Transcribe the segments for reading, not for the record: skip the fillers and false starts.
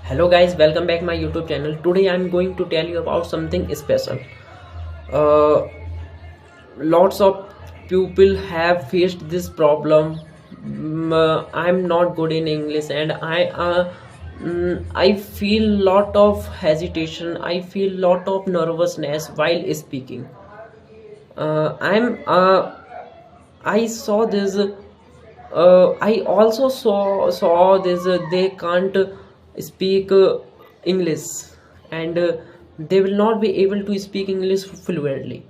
Hello guys, welcome back my YouTube channel. Today I'm going to tell you about something special. uh, Lots of people have faced this problem. I'm not good in English, and I feel lot of hesitation. I feel lot of nervousness while speaking. I'm I saw this. I also saw this. They can't speak English, and they will not be able to speak English fluently.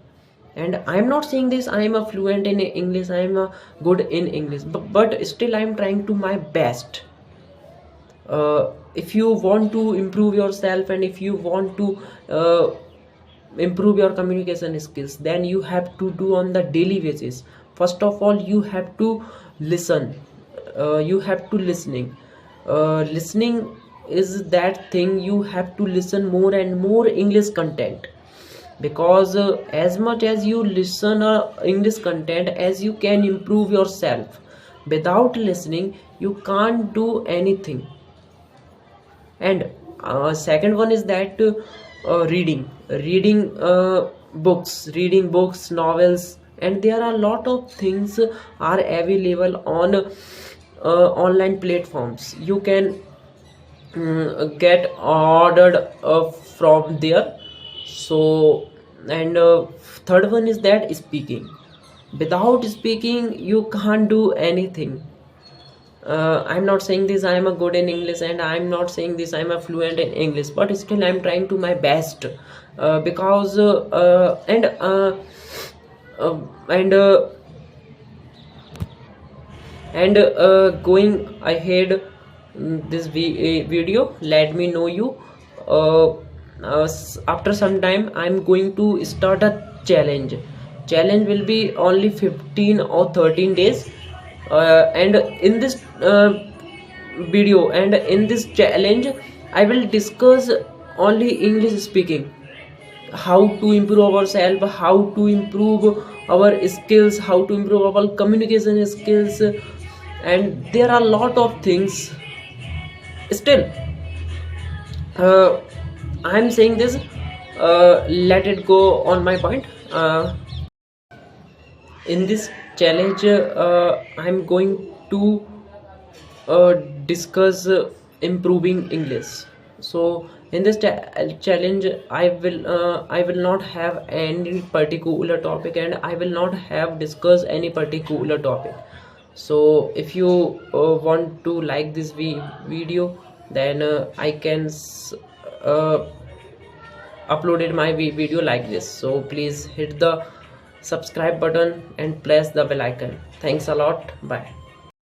And I'm not saying this. I'm a fluent in English. I'm good in English, but still I'm trying to my best. If you want to improve yourself, and if you want to improve your communication skills, then you have to do on the daily basis. First of all, you have to listen. You have to listening. Listening is that thing. You have to listen more and more English content, because as much as you listen English content, as you can improve yourself. Without listening, you can't do anything. And second one is that reading books, novels, and there are a lot of things are available on online platforms. You can get ordered from there. So, and third one is that speaking. Without speaking, you can't do anything. I'm not saying this I'm a good in English, and I'm not saying this I'm a fluent in English, but still I'm trying to my best. Because uh, and going ahead, this video, let me know you. After some time, I'm going to start a challenge will be only 15 or 13 days. And in this video and in this challenge, I will discuss only English speaking, how to improve ourselves, how to improve our skills, how to improve our communication skills. And there are a lot of things. Still, uh, I'm saying this. Let it go on my point. In this challenge, I'm going to discuss improving English. So in this challenge, I will not have any particular topic, and I will not have discuss any particular topic. So if you want to like this video, then I can uploaded my video like this. So please hit the subscribe button and press the bell icon. Thanks a lot. Bye.